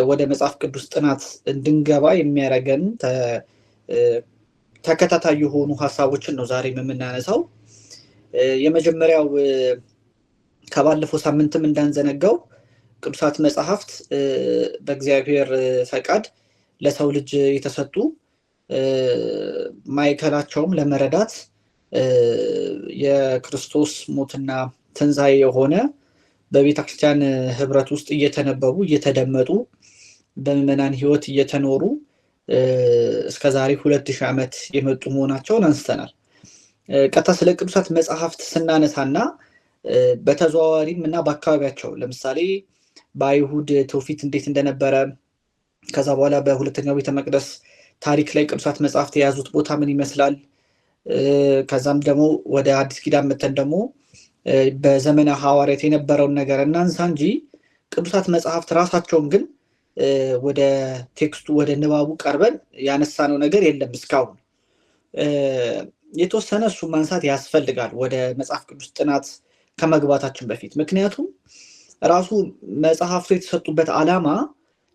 ወደ መጽሐፍ ቅዱስ ጥናት እንድንገባ የሚያደርገን ተከታታይ የሆኑ ሐሳቦችን ነው ዛሬ የምናነሳው። የመጀመሪያው ከባለፈው ሳምንትም እንዳንዘነጋው ቅዱሳት መጽሐፍት በእግዚአብሔር ፈቃድ ለሰው ልጅ የተሰጡ ማዕከላቸውም ለመረዳት የክርስቶስ ሞትና ትንሣኤ የሆነ በቤተክርስቲያን ህብረት ውስጥ እየተነበቡ እየተደመጡ በምዕመናን ህይወት እየተኖሩ እስከዛሬ 2000 ዓመት የመጡ መሆናቸውን አንስተናል። ቀጥታ ስለ ቅዱሳት መጽሐፍት ስናነሳና በተዘዋዋሪም እና በአካባቢያቸው ለምሳሌ በአይሁድ ትውፊት እንዴት እንደነበረ ከዛ በኋላ በሁለተኛው ቤተ መቅደስ ታሪክ ላይ ቅዱሳት መጽሐፍት የያዙት ቦታ ምን ይመስላል፣ ከዛም ደግሞ ወደ አዲስ ኪዳን መተን ደግሞ በዘመነ ሐዋርያት የነበረውን ነገር እናንሳ እንጂ ቅዱሳት መጽሐፍት ራሳቸውን ግን ወደ ቴክስቱ ወደ ንባቡ ቀርበን ያነሳነው ነገር የለም እስካሁን። የተወሰነ እሱ ማንሳት ያስፈልጋል ወደ መጽሐፍ ቅዱስ ጥናት ከመግባታችን በፊት። ምክንያቱም ራሱ መጽሐፍቱ የተሰጡበት ዓላማ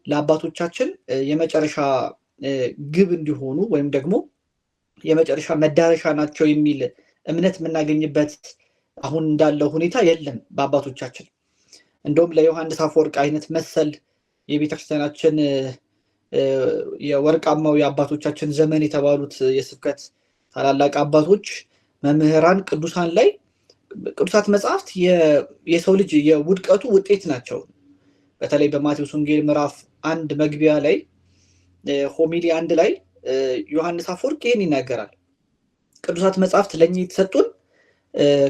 ለአባቶቻችን የመጨረሻ ግብ እንዲሆኑ ወይም ደግሞ የመጨረሻ መዳረሻ ናቸው የሚል እምነት የምናገኝበት አሁን እንዳለው ሁኔታ የለም በአባቶቻችን። እንደውም ለዮሐንስ አፈወርቅ አይነት መሰል የቤተክርስቲያናችን የወርቃማው የአባቶቻችን ዘመን የተባሉት የስብከት ታላላቅ አባቶች መምህራን ቅዱሳን ላይ ቅዱሳት መጽሐፍት የሰው ልጅ የውድቀቱ ውጤት ናቸው። በተለይ በማቴዎስ ወንጌል ምዕራፍ 1 መግቢያ ላይ ሆሚሊ 1 ላይ ዮሐንስ አፈወርቅ ይህን ይናገራል። ቅዱሳት መጽሐፍት ለእኛ የተሰጡን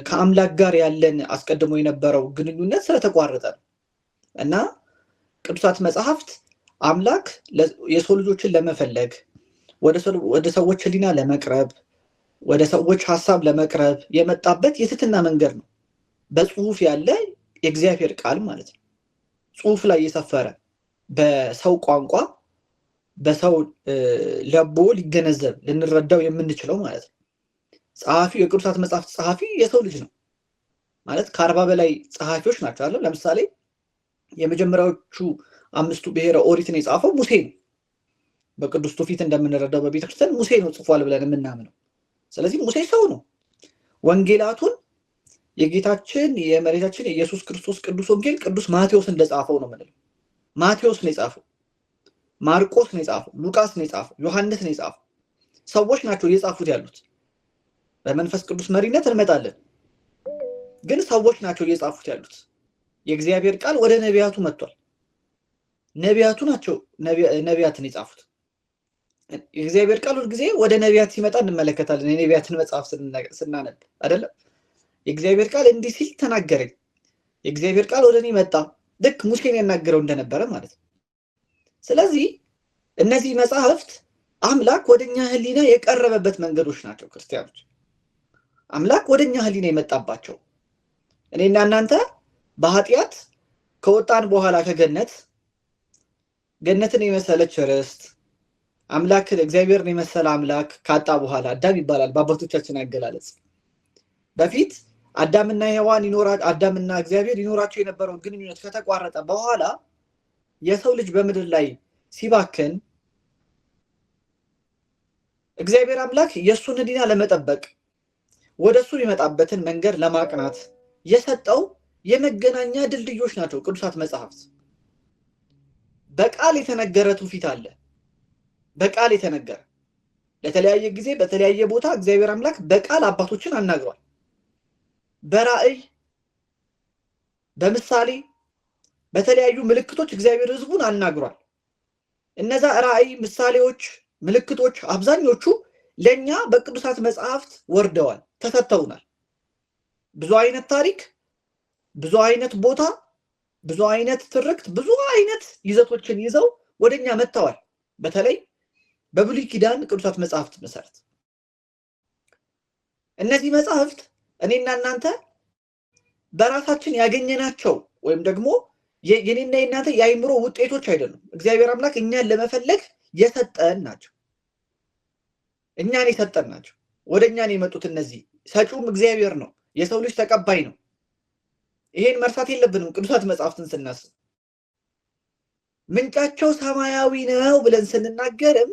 ከአምላክ ጋር ያለን አስቀድሞ የነበረው ግንኙነት ስለተቋረጠ ነው እና ቅዱሳት መጽሐፍት አምላክ የሰው ልጆችን ለመፈለግ ወደ ሰዎች ሕሊና ለመቅረብ ወደ ሰዎች ሐሳብ ለመቅረብ የመጣበት የትህትና መንገድ ነው። በጽሁፍ ያለ የእግዚአብሔር ቃል ማለት ነው። ጽሁፍ ላይ የሰፈረ በሰው ቋንቋ በሰው ለቦ ሊገነዘብ ልንረዳው የምንችለው ማለት ነው። ጸሐፊው የቅዱሳት መጽሐፍት ጸሐፊ የሰው ልጅ ነው ማለት ከ40 በላይ ጸሐፊዎች ናቸው አለ። ለምሳሌ የመጀመሪያዎቹ 5ቱ ብሔረ ኦሪትን የጻፈው ሙሴ ነው። በቅዱስ ትውፊት እንደምንረዳው በቤተክርስቲያን ሙሴ ነው ጽፏል ብለን የምናምነው። ስለዚህ ሙሴ ሰው ነው። ወንጌላቱን የጌታችን የመሬታችን የኢየሱስ ክርስቶስ ቅዱስ ወንጌል ቅዱስ ማቴዎስ እንደጻፈው ነው የምንለው። ማቴዎስ ነው የጻፈው፣ ማርቆስ ነው የጻፈው፣ ሉቃስ ነው የጻፈው፣ ዮሐንስ ነው የጻፈው። ሰዎች ናቸው እየጻፉት ያሉት። በመንፈስ ቅዱስ መሪነት እንመጣለን፣ ግን ሰዎች ናቸው እየጻፉት ያሉት። የእግዚአብሔር ቃል ወደ ነቢያቱ መጥቷል። ነቢያቱ ናቸው ነቢያትን የጻፉት። የእግዚአብሔር ቃል ሁልጊዜ ወደ ነቢያት ሲመጣ እንመለከታለን። የነቢያትን መጽሐፍ ስናነብ አይደለም የእግዚአብሔር ቃል እንዲህ ሲል ተናገረኝ፣ የእግዚአብሔር ቃል ወደ እኔ መጣ፣ ልክ ሙሴን ያናገረው እንደነበረ ማለት ነው። ስለዚህ እነዚህ መጽሐፍት አምላክ ወደኛ ሕሊና የቀረበበት መንገዶች ናቸው። ክርስቲያኖች አምላክ ወደኛ ሕሊና የመጣባቸው እኔና እናንተ በኃጢአት ከወጣን በኋላ ከገነት ገነትን የመሰለች ርስት አምላክን እግዚአብሔርን የመሰለ አምላክ ካጣ በኋላ አዳም ይባላል በአባቶቻችን አገላለጽ። በፊት አዳምና ሔዋን አዳምና እግዚአብሔር ይኖራቸው የነበረውን ግንኙነት ከተቋረጠ በኋላ የሰው ልጅ በምድር ላይ ሲባክን እግዚአብሔር አምላክ የእሱን ሕሊና ለመጠበቅ ወደ እሱ የሚመጣበትን መንገድ ለማቅናት የሰጠው የመገናኛ ድልድዮች ናቸው ቅዱሳት መጽሐፍት። በቃል የተነገረ ትውፊት አለ። በቃል የተነገረ ለተለያየ ጊዜ በተለያየ ቦታ እግዚአብሔር አምላክ በቃል አባቶችን አናግሯል። በራእይ በምሳሌ በተለያዩ ምልክቶች እግዚአብሔር ሕዝቡን አናግሯል። እነዛ ራእይ፣ ምሳሌዎች፣ ምልክቶች አብዛኞቹ ለኛ በቅዱሳት መጽሐፍት ወርደዋል፣ ተሰጥተውናል። ብዙ አይነት ታሪክ፣ ብዙ አይነት ቦታ፣ ብዙ አይነት ትርክት፣ ብዙ አይነት ይዘቶችን ይዘው ወደኛ መጥተዋል። በተለይ በብሉይ ኪዳን ቅዱሳት መጽሐፍት መሰረት እነዚህ መጽሐፍት እኔና እናንተ በራሳችን ያገኘናቸው ወይም ደግሞ የኔና የእናንተ የአይምሮ ውጤቶች አይደሉም። እግዚአብሔር አምላክ እኛን ለመፈለግ የሰጠን ናቸው። እኛን የሰጠን ናቸው። ወደ እኛን የመጡት እነዚህ ሰጪውም እግዚአብሔር ነው። የሰው ልጅ ተቀባይ ነው። ይሄን መርሳት የለብንም ቅዱሳት መጽሐፍትን ስናስብ። ምንጫቸው ሰማያዊ ነው ብለን ስንናገርም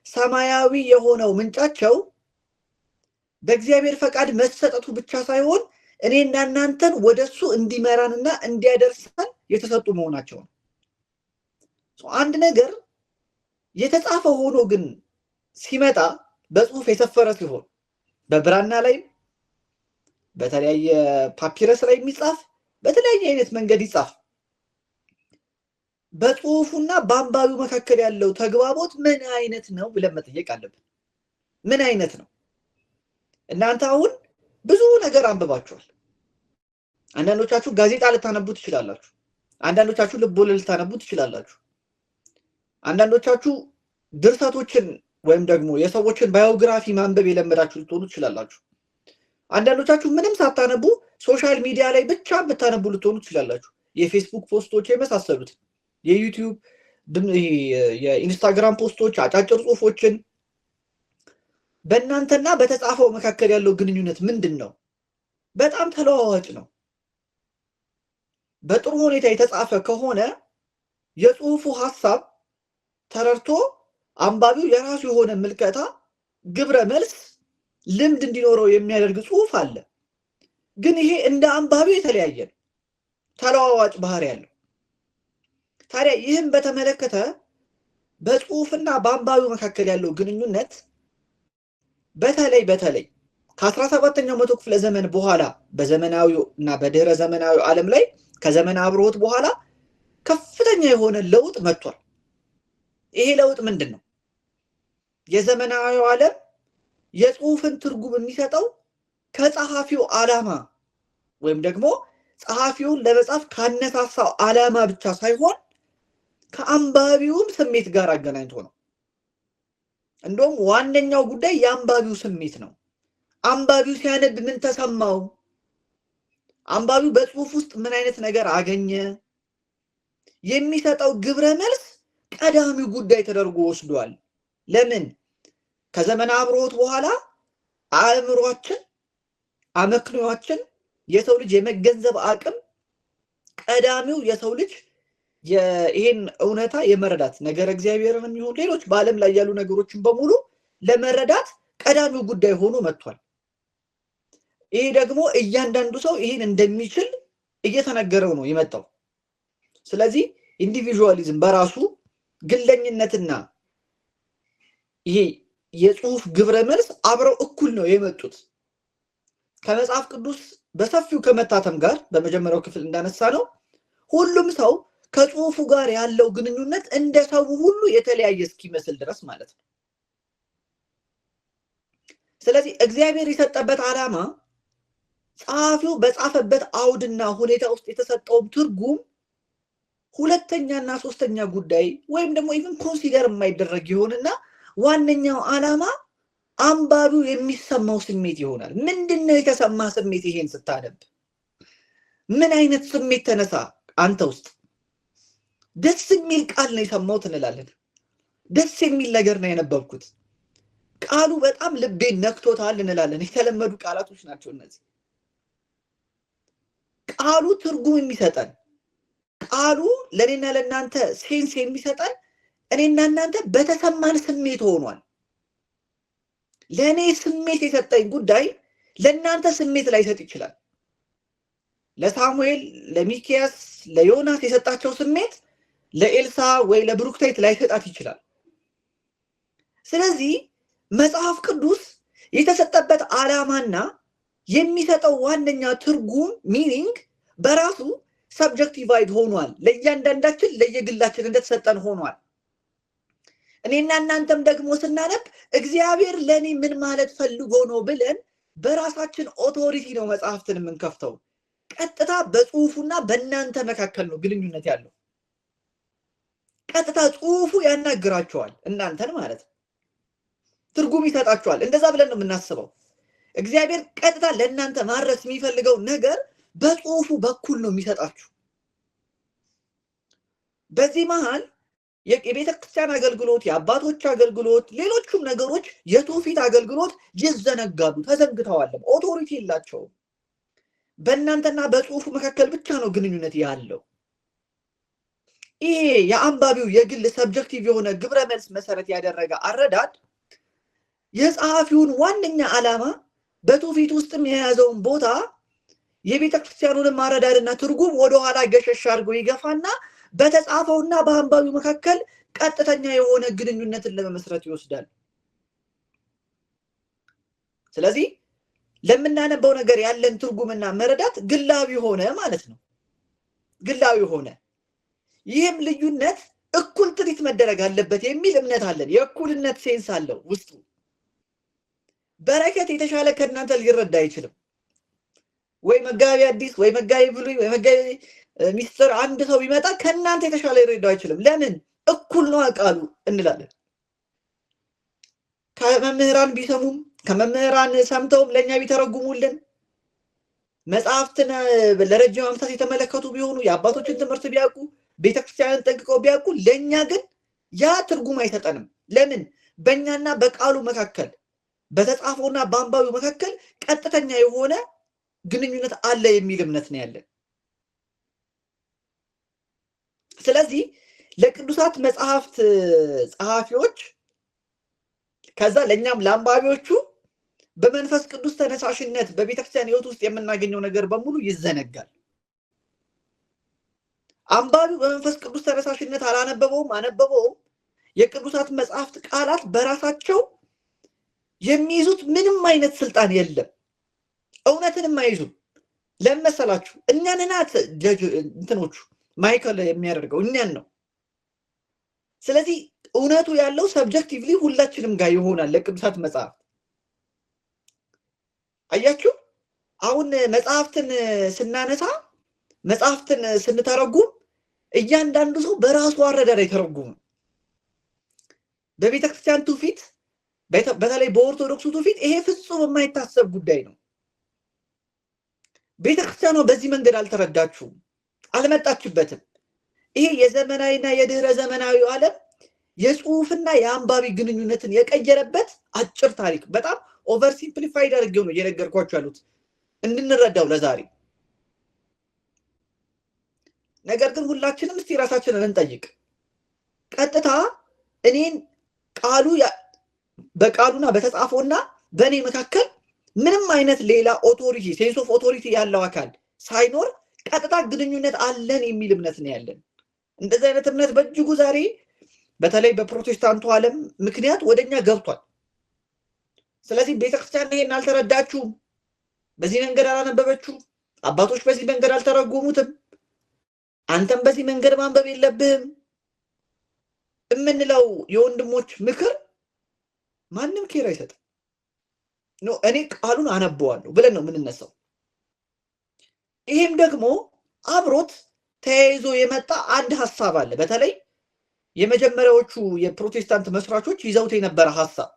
ሰማያዊ የሆነው ምንጫቸው በእግዚአብሔር ፈቃድ መሰጠቱ ብቻ ሳይሆን እኔና እናንተን ወደሱ እንዲመራንና እንዲያደርሰን የተሰጡ መሆናቸው ነው። አንድ ነገር የተጻፈ ሆኖ ግን ሲመጣ በጽሁፍ የሰፈረ ሲሆን በብራና ላይ በተለያየ ፓፒረስ ላይ የሚጻፍ በተለያየ አይነት መንገድ ይጻፍ፣ በጽሁፉና በአንባቢው መካከል ያለው ተግባቦት ምን አይነት ነው ብለን መጠየቅ አለብን። ምን አይነት ነው? እናንተ አሁን ብዙ ነገር አንብባችኋል። አንዳንዶቻችሁ ጋዜጣ ልታነቡ ትችላላችሁ። አንዳንዶቻችሁ ልቦለድ ልታነቡ ትችላላችሁ። አንዳንዶቻችሁ ድርሰቶችን ወይም ደግሞ የሰዎችን ባዮግራፊ ማንበብ የለመዳችሁ ልትሆኑ ትችላላችሁ። አንዳንዶቻችሁ ምንም ሳታነቡ ሶሻል ሚዲያ ላይ ብቻ ብታነቡ ልትሆኑ ትችላላችሁ። የፌስቡክ ፖስቶች የመሳሰሉት፣ የዩቲዩብ የኢንስታግራም ፖስቶች፣ አጫጭር ጽሁፎችን። በእናንተና በተጻፈው መካከል ያለው ግንኙነት ምንድን ነው? በጣም ተለዋዋጭ ነው። በጥሩ ሁኔታ የተጻፈ ከሆነ የጽሁፉ ሐሳብ ተረድቶ አንባቢው የራሱ የሆነ ምልከታ፣ ግብረ መልስ፣ ልምድ እንዲኖረው የሚያደርግ ጽሁፍ አለ። ግን ይሄ እንደ አንባቢው የተለያየ ነው፣ ተለዋዋጭ ባህሪ ያለው። ታዲያ ይህም በተመለከተ በጽሁፍና በአንባቢው መካከል ያለው ግንኙነት በተለይ ከ17ኛው መቶ ክፍለ ዘመን በኋላ በዘመናዊው እና በድህረ ዘመናዊ ዓለም ላይ ከዘመን አብሮት በኋላ ከፍተኛ የሆነ ለውጥ መጥቷል። ይሄ ለውጥ ምንድን ነው? የዘመናዊው ዓለም የጽሁፍን ትርጉም የሚሰጠው ከጸሐፊው ዓላማ ወይም ደግሞ ጸሐፊውን ለመጻፍ ካነሳሳው ዓላማ ብቻ ሳይሆን ከአንባቢውም ስሜት ጋር አገናኝቶ ነው። እንደውም ዋነኛው ጉዳይ የአንባቢው ስሜት ነው። አንባቢው ሲያነብ ምን ተሰማው? አንባቢው በጽሁፍ ውስጥ ምን አይነት ነገር አገኘ? የሚሰጠው ግብረ መልስ ቀዳሚው ጉዳይ ተደርጎ ወስዷል። ለምን? ከዘመን አብሮት በኋላ አእምሯችን፣ አመክንዮአችን፣ የሰው ልጅ የመገንዘብ አቅም ቀዳሚው የሰው ልጅ ይሄን እውነታ የመረዳት ነገር እግዚአብሔርን የሚሆን ሌሎች በዓለም ላይ ያሉ ነገሮችን በሙሉ ለመረዳት ቀዳሚው ጉዳይ ሆኖ መጥቷል። ይሄ ደግሞ እያንዳንዱ ሰው ይሄን እንደሚችል እየተነገረው ነው የመጣው። ስለዚህ ኢንዲቪጁዋሊዝም በራሱ ግለኝነትና ይሄ የጽሁፍ ግብረ መልስ አብረው እኩል ነው የመጡት። ከመጽሐፍ ቅዱስ በሰፊው ከመታተም ጋር በመጀመሪያው ክፍል እንዳነሳ ነው ሁሉም ሰው ከጽሁፉ ጋር ያለው ግንኙነት እንደ ሰው ሁሉ የተለያየ እስኪመስል ድረስ ማለት ነው። ስለዚህ እግዚአብሔር የሰጠበት ዓላማ ጸሐፊው በጻፈበት አውድና ሁኔታ ውስጥ የተሰጠው ትርጉም ሁለተኛና ሶስተኛ ጉዳይ ወይም ደግሞ ኢቭን ኮንሲደር የማይደረግ ይሆንና ዋነኛው ዓላማ አንባቢው የሚሰማው ስሜት ይሆናል። ምንድነው የተሰማ ስሜት? ይሄን ስታነብ ምን አይነት ስሜት ተነሳ አንተ ውስጥ? ደስ የሚል ቃል ነው የሰማሁት እንላለን። ደስ የሚል ነገር ነው የነበብኩት፣ ቃሉ በጣም ልቤን ነክቶታል እንላለን። የተለመዱ ቃላቶች ናቸው እነዚህ። ቃሉ ትርጉም የሚሰጠን፣ ቃሉ ለኔና ለናንተ ሴንስ የሚሰጠን እኔና እናንተ በተሰማን ስሜት ሆኗል። ለኔ ስሜት የሰጠኝ ጉዳይ ለናንተ ስሜት ላይሰጥ ይችላል። ለሳሙኤል፣ ለሚኪያስ፣ ለዮናስ የሰጣቸው ስሜት ለኤልሳ ወይ ለብሩክታይት ላይሰጣት ይችላል። ስለዚህ መጽሐፍ ቅዱስ የተሰጠበት ዓላማና የሚሰጠው ዋነኛ ትርጉም ሚኒንግ በራሱ ሰብጀክቲቫይድ ሆኗል። ለእያንዳንዳችን ለየግላችን እንደተሰጠን ሆኗል። እኔና እናንተም ደግሞ ስናነብ እግዚአብሔር ለኔ ምን ማለት ፈልጎ ነው ብለን በራሳችን ኦቶሪቲ ነው መጽሐፍትን የምንከፍተው። ቀጥታ በጽሁፉና በእናንተ መካከል ነው ግንኙነት ያለው። ቀጥታ ጽሁፉ ያናግራቸዋል እናንተን ማለት ነው። ትርጉም ይሰጣቸዋል። እንደዛ ብለን ነው የምናስበው። እግዚአብሔር ቀጥታ ለእናንተ ማድረስ የሚፈልገው ነገር በጽሁፉ በኩል ነው የሚሰጣችሁ። በዚህ መሃል የቤተ ክርስቲያን አገልግሎት፣ የአባቶች አገልግሎት፣ ሌሎቹም ነገሮች የትውፊት አገልግሎት ይዘነጋሉ፣ ተዘንግተዋልም። ኦቶሪቲ የላቸውም። በእናንተና በጽሁፉ መካከል ብቻ ነው ግንኙነት ያለው። ይሄ የአንባቢው የግል ሰብጀክቲቭ የሆነ ግብረ መልስ መሰረት ያደረገ አረዳድ የጸሐፊውን ዋነኛ ዓላማ በትውፊት ውስጥም የያዘውን ቦታ የቤተ ክርስቲያኑን አረዳድና ትርጉም ወደኋላ ገሸሽ አድርጎ ይገፋና በተጻፈውና በአንባቢው መካከል ቀጥተኛ የሆነ ግንኙነትን ለመመስረት ይወስዳል። ስለዚህ ለምናነበው ነገር ያለን ትርጉምና መረዳት ግላዊ ሆነ ማለት ነው። ግላዊ ሆነ። ይህም ልዩነት እኩል ትሪት መደረግ አለበት የሚል እምነት አለን። የእኩልነት ሴንስ አለው ውስጡ። በረከት የተሻለ ከእናንተ ሊረዳ አይችልም። ወይ መጋቢ አዲስ ወይ መጋቢ ብሉይ ወይ መጋቢ ሚስጥር አንድ ሰው ቢመጣ ከእናንተ የተሻለ ሊረዳው አይችልም። ለምን? እኩል ነው ቃሉ እንላለን። ከመምህራን ቢሰሙም ከመምህራን ሰምተውም ለኛ ቢተረጉሙልን መጽሐፍትን ለረጅም ዓመታት የተመለከቱ ቢሆኑ የአባቶችን ትምህርት ቢያውቁ ቤተክርስቲያንን ጠንቅቀው ቢያውቁ ለኛ ግን ያ ትርጉም አይሰጠንም። ለምን? በእኛና በቃሉ መካከል በተጻፈውና በአንባቢው መካከል ቀጥተኛ የሆነ ግንኙነት አለ የሚል እምነት ነው ያለን። ስለዚህ ለቅዱሳት መጽሐፍት ጸሐፊዎች ከዛ ለኛም ለአንባቢዎቹ በመንፈስ ቅዱስ ተነሳሽነት በቤተክርስቲያን ሕይወት ውስጥ የምናገኘው ነገር በሙሉ ይዘነጋል። አንባቢው በመንፈስ ቅዱስ ተነሳሽነት አላነበበውም አነበበውም የቅዱሳት መጽሐፍት ቃላት በራሳቸው የሚይዙት ምንም አይነት ስልጣን የለም። እውነትንም አይይዙም። ለምን መሰላችሁ? እኛንና እንትኖቹ ማይከል የሚያደርገው እኛን ነው። ስለዚህ እውነቱ ያለው ሰብጀክቲቭሊ ሁላችንም ጋር ይሆናል። ለቅዱሳት መጽሐፍት አያችሁ፣ አሁን መጽሐፍትን ስናነሳ መጽሐፍትን ስንተረጉም እያንዳንዱ ሰው በራሱ አረዳድ አይተረጉምም። በቤተክርስቲያን ትውፊት በተለይ በኦርቶዶክሱ ትውፊት ይሄ ፍጹም የማይታሰብ ጉዳይ ነው። ቤተክርስቲያኗ በዚህ መንገድ አልተረዳችሁም፣ አልመጣችበትም። ይሄ የዘመናዊና የድህረ ዘመናዊ ዓለም የጽሁፍና የአንባቢ ግንኙነትን የቀየረበት አጭር ታሪክ በጣም ኦቨር ሲምፕሊፋይድ አድርጌው ነው እየነገርኳችሁ ያሉት እንድንረዳው ለዛሬ። ነገር ግን ሁላችንም እስቲ ራሳችንን እንጠይቅ። ቀጥታ እኔን ቃሉ በቃሉና በተጻፈውና በእኔ መካከል ምንም አይነት ሌላ ኦቶሪቲ ሴንስ ኦፍ ኦቶሪቲ ያለው አካል ሳይኖር ቀጥታ ግንኙነት አለን የሚል እምነት ነው ያለን። እንደዚህ አይነት እምነት በእጅጉ ዛሬ በተለይ በፕሮቴስታንቱ ዓለም ምክንያት ወደኛ ገብቷል። ስለዚህ ቤተክርስቲያን ይሄን አልተረዳችሁም፣ በዚህ መንገድ አላነበበችሁም፣ አባቶች በዚህ መንገድ አልተረጎሙትም፣ አንተም በዚህ መንገድ ማንበብ የለብህም የምንለው የወንድሞች ምክር ማንም ኬር አይሰጥም። እኔ ቃሉን አነበዋለሁ ብለን ነው የምንነሳው። ይሄም ደግሞ አብሮት ተያይዞ የመጣ አንድ ሐሳብ አለ። በተለይ የመጀመሪያዎቹ የፕሮቴስታንት መስራቾች ይዘውት የነበረ ሐሳብ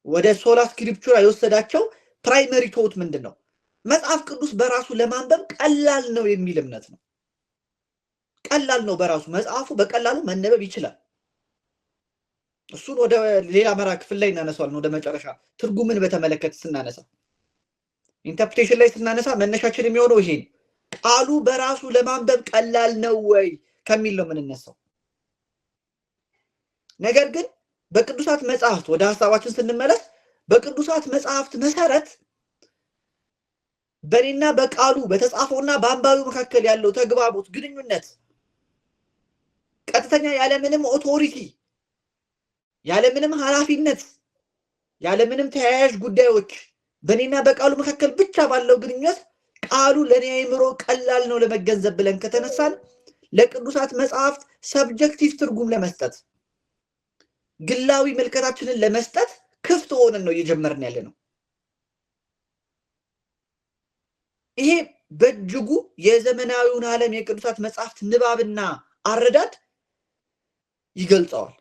ወደ ሶላ ስክሪፕቹራ የወሰዳቸው ፕራይመሪ ቶት ምንድን ነው? መጽሐፍ ቅዱስ በራሱ ለማንበብ ቀላል ነው የሚል እምነት ነው። ቀላል ነው በራሱ መጽሐፉ በቀላሉ መነበብ ይችላል። እሱን ወደ ሌላ መራ ክፍል ላይ እናነሳዋለን። ወደ መጨረሻ ትርጉምን በተመለከተ ስናነሳ ኢንተርፕሬቴሽን ላይ ስናነሳ መነሻችን የሚሆነው ይሄ ቃሉ በራሱ ለማንበብ ቀላል ነው ወይ ከሚል ነው የምንነሳው። ነገር ግን በቅዱሳት መጽሐፍት ወደ ሐሳባችን ስንመለስ በቅዱሳት መጽሐፍት መሰረት በእኔና በቃሉ በተጻፈውና በአንባቢው መካከል ያለው ተግባቦት ግንኙነት ቀጥተኛ ያለምንም ኦቶሪቲ ያለምንም ኃላፊነት ያለምንም ተያያዥ ጉዳዮች በእኔና በቃሉ መካከል ብቻ ባለው ግንኙነት ቃሉ ለኔ አይምሮ ቀላል ነው ለመገንዘብ ብለን ከተነሳን ለቅዱሳት መጽሐፍት ሰብጀክቲቭ ትርጉም ለመስጠት ግላዊ መልከታችንን ለመስጠት ክፍት ሆነን ነው እየጀመርን ያለ ነው። ይሄ በእጅጉ የዘመናዊውን ዓለም የቅዱሳት መጽሐፍት ንባብና አረዳድ ይገልጸዋል።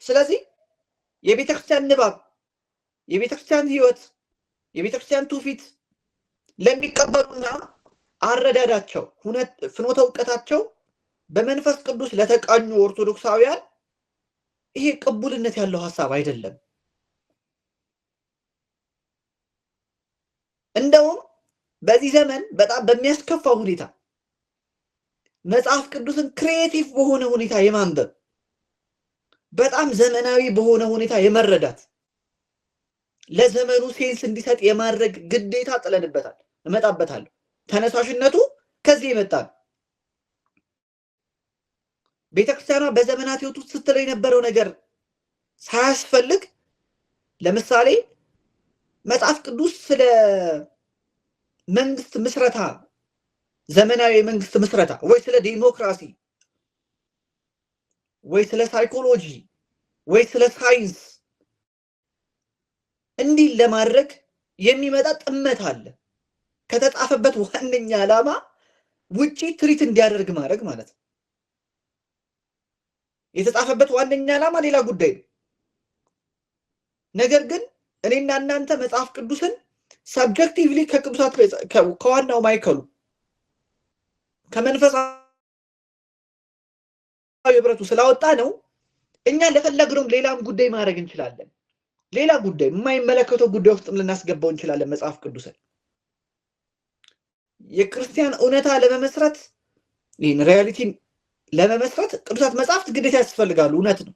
ስለዚህ የቤተክርስቲያን ንባብ፣ የቤተክርስቲያን ሕይወት፣ የቤተክርስቲያን ትውፊት ለሚቀበሉና አረዳዳቸው ፍኖተ እውቀታቸው በመንፈስ ቅዱስ ለተቃኙ ኦርቶዶክሳውያን ይሄ ቅቡልነት ያለው ሐሳብ አይደለም። እንደውም በዚህ ዘመን በጣም በሚያስከፋ ሁኔታ መጽሐፍ ቅዱስን ክሬቲቭ በሆነ ሁኔታ የማንበብ በጣም ዘመናዊ በሆነ ሁኔታ የመረዳት ለዘመኑ ሴንስ እንዲሰጥ የማድረግ ግዴታ ጥለንበታል። እመጣበታለሁ። ተነሳሽነቱ ከዚህ ይመጣል። ቤተክርስቲያኗ በዘመናት ህይወት ውስጥ ስትለው የነበረው ነገር ሳያስፈልግ ለምሳሌ መጽሐፍ ቅዱስ ስለ መንግስት ምስረታ ዘመናዊ መንግስት ምስረታ ወይ ስለ ዲሞክራሲ ወይ ስለ ሳይኮሎጂ ወይ ስለ ሳይንስ እንዲህ ለማድረግ የሚመጣ ጥመት አለ። ከተጻፈበት ዋነኛ ዓላማ ውጪ ትሪት እንዲያደርግ ማድረግ ማለት ነው። የተጻፈበት ዋነኛ ዓላማ ሌላ ጉዳይ ነው። ነገር ግን እኔና እናንተ መጽሐፍ ቅዱስን ሰብጀክቲቭሊ ከቅዱሳት ከዋናው ማይከሉ ከመንፈሳዊ ህብረቱ ስላወጣ ነው እኛ ለፈለግነውም ሌላም ጉዳይ ማድረግ እንችላለን። ሌላ ጉዳይ የማይመለከተው ጉዳይ ውስጥም ልናስገባው እንችላለን። መጽሐፍ ቅዱስን የክርስቲያን እውነታ ለመመስረት ይህን ሪያሊቲን ለመመስረት ቅዱሳት መጽሐፍት ግዴታ ያስፈልጋሉ። እውነት ነው።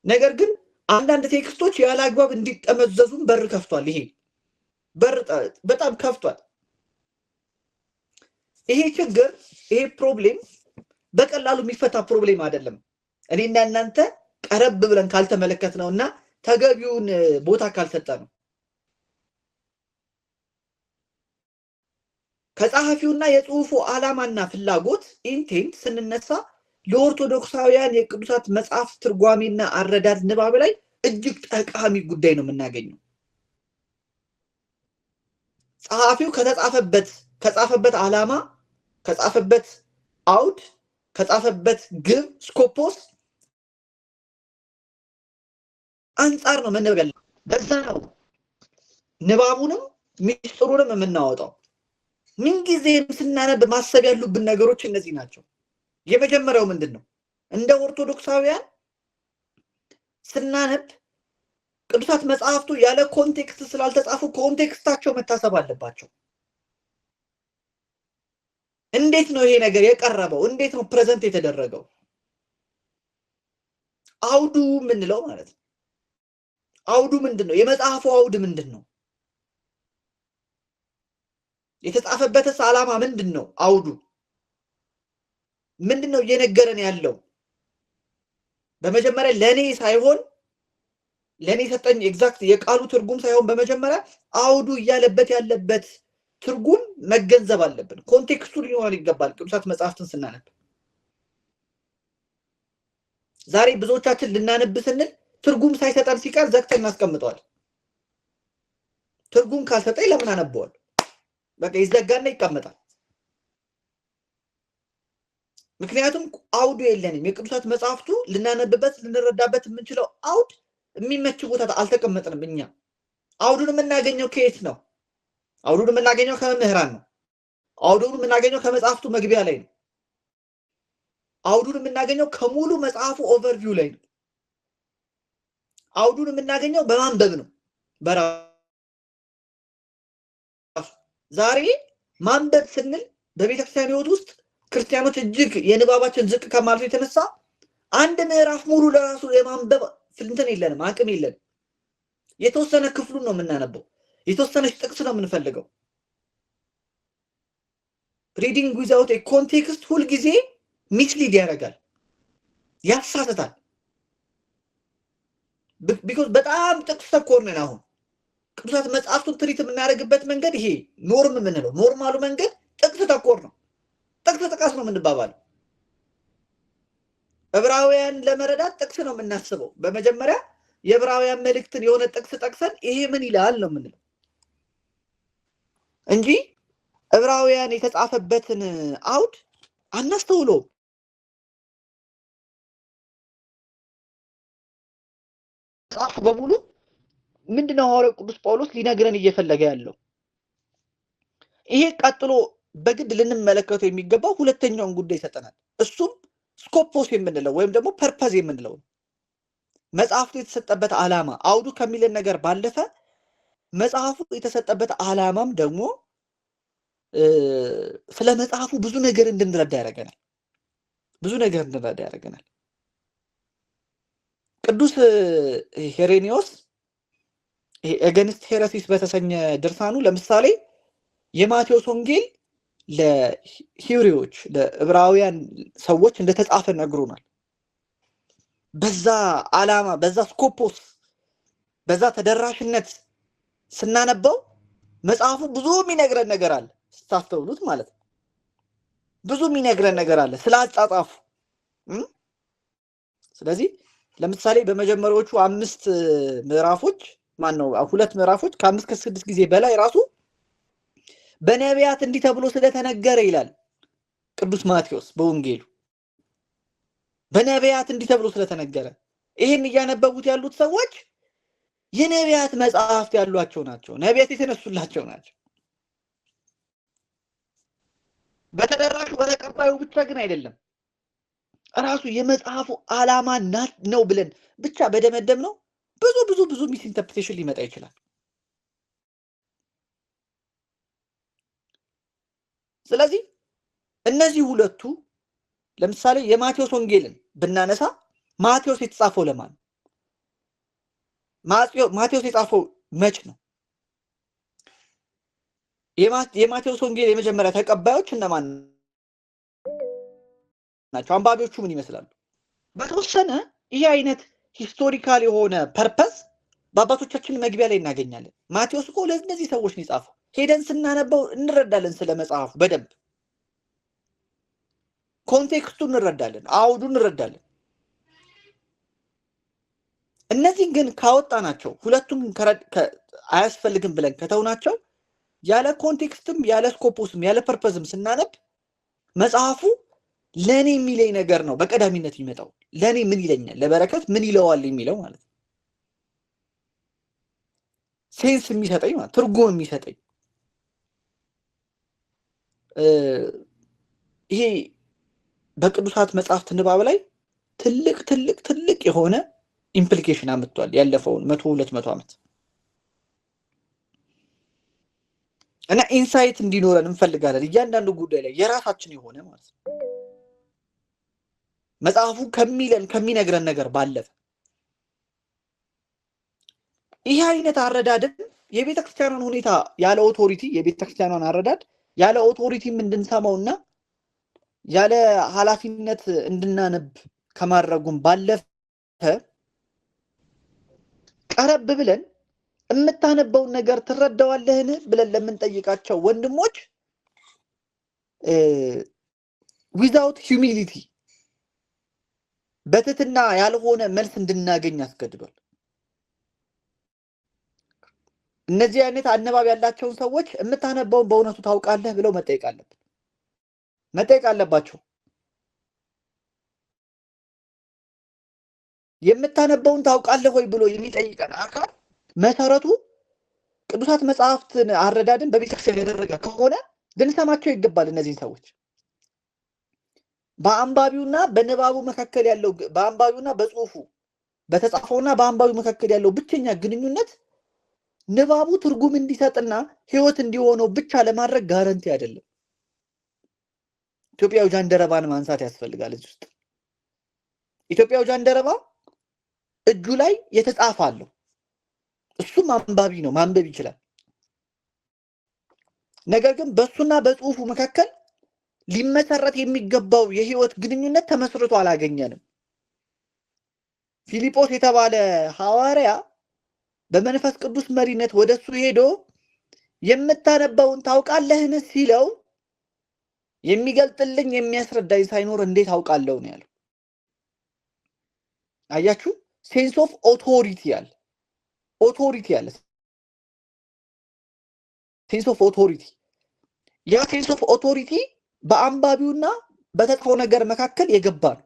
ነገር ግን አንዳንድ ቴክስቶች ያለ አግባብ እንዲጠመዘዙም በር ከፍቷል። ይሄ በር በጣም ከፍቷል። ይሄ ችግር ይሄ ፕሮብሌም በቀላሉ የሚፈታ ፕሮብሌም አይደለም። እኔና እናንተ ቀረብ ብለን ካልተመለከት ነውና ተገቢውን ቦታ ካልሰጠ ነው። ከጸሐፊውና የጽሁፉ ዓላማና ፍላጎት ኢንቴንት ስንነሳ ለኦርቶዶክሳውያን የቅዱሳት መጽሐፍ ትርጓሜና አረዳድ ንባብ ላይ እጅግ ጠቃሚ ጉዳይ ነው የምናገኘው። ጸሐፊው ከጻፈበት ዓላማ፣ ከጻፈበት አውድ፣ ከጻፈበት ግብ ስኮፖስ አንጻር ነው መነበብ ያለው። በዛ ነው ንባቡንም ሚስጥሩንም የምናወጣው። ምንጊዜም ስናነብ ማሰብ ያሉብን ነገሮች እነዚህ ናቸው። የመጀመሪያው ምንድን ነው? እንደ ኦርቶዶክሳውያን ስናነብ ቅዱሳት መጽሐፍቱ ያለ ኮንቴክስት ስላልተጻፉ ኮንቴክስታቸው መታሰብ አለባቸው። እንዴት ነው ይሄ ነገር የቀረበው? እንዴት ነው ፕሬዘንት የተደረገው? አውዱ ምንለው ማለት ነው። አውዱ ምንድን ነው? የመጽሐፉ አውድ ምንድን ነው? የተጻፈበትስ ዓላማ ምንድን ነው? አውዱ ምንድን ነው እየነገረን ያለው? በመጀመሪያ ለኔ ሳይሆን ለኔ ሰጠኝ ኤግዛክት የቃሉ ትርጉም ሳይሆን በመጀመሪያ አውዱ እያለበት ያለበት ትርጉም መገንዘብ አለብን። ኮንቴክስቱ ሊኖር ይገባል። ቅዱሳት መጽሐፍትን ስናነብ ዛሬ ብዙዎቻችን ልናነብ ስንል ትርጉም ሳይሰጠን ሲቀር ዘግተን እናስቀምጠዋል። ትርጉም ካልሰጠኝ ለምን አነበዋል? በቃ ይዘጋና ይቀመጣል። ምክንያቱም አውዱ የለንም። የቅዱሳት መጽሐፍቱ ልናነብበት ልንረዳበት የምንችለው አውድ የሚመች ቦታ አልተቀመጥንም። እኛ አውዱን የምናገኘው ከየት ነው? አውዱን የምናገኘው ከመምህራን ነው። አውዱን የምናገኘው ከመጽሐፍቱ መግቢያ ላይ ነው። አውዱን የምናገኘው ከሙሉ መጽሐፉ ኦቨርቪው ላይ ነው። አውዱን የምናገኘው በማንበብ ነው። በራሱ ዛሬ ማንበብ ስንል በቤተክርስቲያን ህይወት ውስጥ ክርስቲያኖች እጅግ የንባባችን ዝቅ ከማለቱ የተነሳ አንድ ምዕራፍ ሙሉ ለራሱ የማንበብ ፍልንተን የለንም፣ አቅም የለንም። የተወሰነ ክፍሉን ነው የምናነበው። የተወሰነች ጥቅስ ነው የምንፈልገው። ሪዲንግ ዊዛውት ኤ ኮንቴክስት ሁልጊዜ ሚስሊድ ያደርጋል፣ ያሳስታል። ቢኮዝ በጣም ጥቅስ ተኮር ነን። አሁን ቅዱሳት መጽሐፍቱን ትሪት የምናደርግበት መንገድ ይሄ ኖርም የምንለው ኖርማሉ መንገድ ጥቅስ ተኮር ነው። ጥቅስ ጥቀስ ነው የምንባባለው። ዕብራውያን ለመረዳት ጥቅስ ነው የምናስበው። በመጀመሪያ የዕብራውያን መልእክትን የሆነ ጥቅስ ጠቅሰን ይሄ ምን ይላል ነው የምንለው እንጂ ዕብራውያን የተጻፈበትን አውድ አናስተውለውም። መጽሐፉ በሙሉ ምንድነው ሐዋርያው ቅዱስ ጳውሎስ ሊነግረን እየፈለገ ያለው? ይሄ ቀጥሎ በግድ ልንመለከተው የሚገባው ሁለተኛውን ጉዳይ ይሰጠናል። እሱም ስኮፖስ የምንለው ወይም ደግሞ ፐርፐዝ የምንለው መጽሐፉ የተሰጠበት ዓላማ። አውዱ ከሚለን ነገር ባለፈ መጽሐፉ የተሰጠበት ዓላማም ደግሞ ስለ መጽሐፉ ብዙ ነገር እንድንረዳ ያደርገናል። ቅዱስ ሄሬኒዮስ ኤገንስት ሄረሲስ በተሰኘ ድርሳኑ ለምሳሌ የማቴዎስ ወንጌል ለሂብሬዎች ለዕብራውያን ሰዎች እንደተጻፈ ነግሮናል። በዛ ዓላማ በዛ ስኮፖስ በዛ ተደራሽነት ስናነበው መጽሐፉ ብዙ የሚነግረን ነገር አለ። ስታስተውሉት ማለት ነው። ብዙ የሚነግረን ነገር አለ ስለ አጻጻፉ። ስለዚህ ለምሳሌ በመጀመሪያዎቹ 5 ምዕራፎች ሁለት ምዕራፎች ከ5 እስከ 6 ጊዜ በላይ ራሱ በነቢያት እንዲህ ተብሎ ስለተነገረ ይላል ቅዱስ ማቴዎስ በወንጌሉ። በነቢያት እንዲህ ተብሎ ስለተነገረ ይሄን እያነበቡት ያሉት ሰዎች የነቢያት መጽሐፍት ያሏቸው ናቸው። ነቢያት የተነሱላቸው ናቸው። በተደራሹ በተቀባዩ ብቻ ግን አይደለም። ራሱ የመጽሐፉ ዓላማ ነው ብለን ብቻ በደመደም ነው ብዙ ሚስ ኢንተርፕሬቴሽን ሊመጣ ይችላል። ስለዚህ እነዚህ ሁለቱ ለምሳሌ የማቴዎስ ወንጌልን ብናነሳ ማቴዎስ የተጻፈው ለማን ነው? ማቴዎስ የጻፈው መች ነው? የማቴዎስ ወንጌል የመጀመሪያ ተቀባዮች እነማን ናቸው? አንባቢዎቹ ምን ይመስላሉ? በተወሰነ ይህ አይነት ሂስቶሪካል የሆነ ፐርፐስ በአባቶቻችን መግቢያ ላይ እናገኛለን። ማቴዎስ እኮ ለእነዚህ ሰዎች ነው የጻፈው። ሄደን ስናነበው እንረዳለን። ስለ መጽሐፉ በደንብ ኮንቴክስቱ እንረዳለን፣ አውዱ እንረዳለን። እነዚህን ግን ካወጣናቸው ሁለቱም አያስፈልግም ብለን ከተውናቸው ያለ ኮንቴክስትም ያለ ስኮፖስም ያለ ፐርፐዝም ስናነብ መጽሐፉ ለኔ የሚለኝ ነገር ነው በቀዳሚነት የሚመጣው። ለኔ ምን ይለኛል፣ ለበረከት ምን ይለዋል የሚለው ማለት ነው። ሴንስ የሚሰጠኝ ማለት ትርጉም የሚሰጠኝ ይሄ በቅዱሳት መጽሐፍት ንባብ ላይ ትልቅ የሆነ ኢምፕሊኬሽን አምጥቷል። ያለፈውን 100-200 ዓመት እና ኢንሳይት እንዲኖረን እንፈልጋለን። እያንዳንዱ ጉዳይ ላይ የራሳችን የሆነ ማለት ነው መጽሐፉ ከሚነግረን ነገር ባለፈ ይህ አይነት አረዳድን የቤተክርስቲያኗን ሁኔታ ያለ ኦቶሪቲ የቤተክርስቲያኗን አረዳድ ያለ ኦቶሪቲም እንድንሰማውና ያለ ኃላፊነት እንድናነብ ከማድረጉም ባለፈ ቀረብ ብለን የምታነበውን ነገር ትረዳዋለህን ብለን ለምንጠይቃቸው ወንድሞች ዊዛውት ሂዩሚሊቲ በትህትና ያልሆነ መልስ እንድናገኝ አስገድዷል። እነዚህ አይነት አነባብ ያላቸውን ሰዎች የምታነበውን በእውነቱ ታውቃለህ ብለው መጠየቅ አለባቸው። የምታነበውን ታውቃለህ ወይ ብሎ የሚጠይቀን አካል መሰረቱ ቅዱሳት መጽሐፍትን አረዳድን በቤተክርስቲያን ያደረገ ከሆነ ልንሰማቸው ይገባል። እነዚህን ሰዎች በአንባቢውና በንባቡ መካከል ያለው በአንባቢውና በጽሁፉ በተጻፈውና በአንባቢው መካከል ያለው ብቸኛ ግንኙነት ንባቡ ትርጉም እንዲሰጥና ህይወት እንዲሆነው ብቻ ለማድረግ ጋራንቲ አይደለም። ኢትዮጵያው ጃንደረባን ማንሳት ያስፈልጋል። እዚህ ውስጥ ኢትዮጵያው ጃንደረባ እጁ ላይ የተጻፈ አለው። እሱም አንባቢ ነው፣ ማንበብ ይችላል። ነገር ግን በሱና በጽሁፉ መካከል ሊመሰረት የሚገባው የህይወት ግንኙነት ተመስርቶ አላገኘንም። ፊልጶስ የተባለ ሐዋርያ በመንፈስ ቅዱስ መሪነት ወደሱ ሄዶ የምታነበውን ታውቃለህን ሲለው የሚገልጥልኝ የሚያስረዳኝ ሳይኖር እንዴት አውቃለሁ ነው ያለው። አያችሁ፣ ሴንስ ኦፍ ኦቶሪቲ ያለ ሴንስ ኦፍ ኦቶሪቲ። ያ ሴንስ ኦፍ ኦቶሪቲ በአንባቢውና በተጻፈው ነገር መካከል የገባ ነው።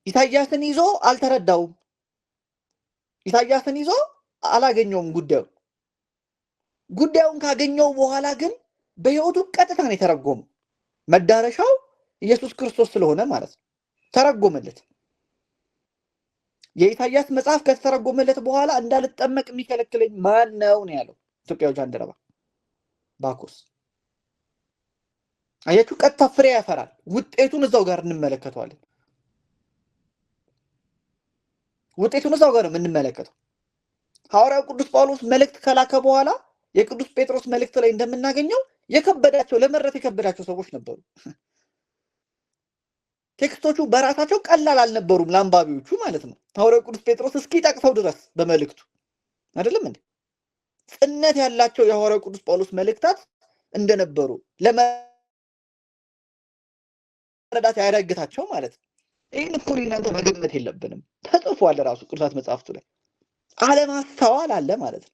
ኢሳያስን ይዞ አልተረዳውም። ኢሳያስን ይዞ አላገኘውም ጉዳዩን ካገኘው በኋላ ግን በህይወቱ ቀጥታ ነው የተረጎመው። መዳረሻው ኢየሱስ ክርስቶስ ስለሆነ ማለት ነው ተረጎመለት። የኢሳይያስ መጽሐፍ ከተተረጎመለት በኋላ እንዳልጠመቅ የሚከለክለኝ ማን ነው ነው ያለው ኢትዮጵያዊ ጃንደረባ ባኮስ። አያችሁ፣ ቀጥታ ፍሬ ያፈራል። ውጤቱን እዛው ጋር እንመለከተዋለን። ውጤቱን እዛው ጋር ነው የምንመለከተው። ሐዋርያው ቅዱስ ጳውሎስ መልእክት ከላከ በኋላ የቅዱስ ጴጥሮስ መልእክት ላይ እንደምናገኘው የከበዳቸው ለመረት የከበዳቸው ሰዎች ነበሩ። ቴክስቶቹ በራሳቸው ቀላል አልነበሩም ለአንባቢዎቹ ማለት ነው። ሐዋርያው ቅዱስ ጴጥሮስ እስኪጠቅሰው ድረስ በመልእክቱ አይደለም እንዴ ጽነት ያላቸው የሐዋርያው ቅዱስ ጳውሎስ መልእክታት እንደነበሩ ለመረዳት ያዳግታቸው ማለት ነው። ይህን እኮ እናንተ መገመት የለብንም። ተጽፏል ራሱ ቅዱሳት መጽሐፍቱ ላይ። አለማስተዋል አለ ማለት ነው።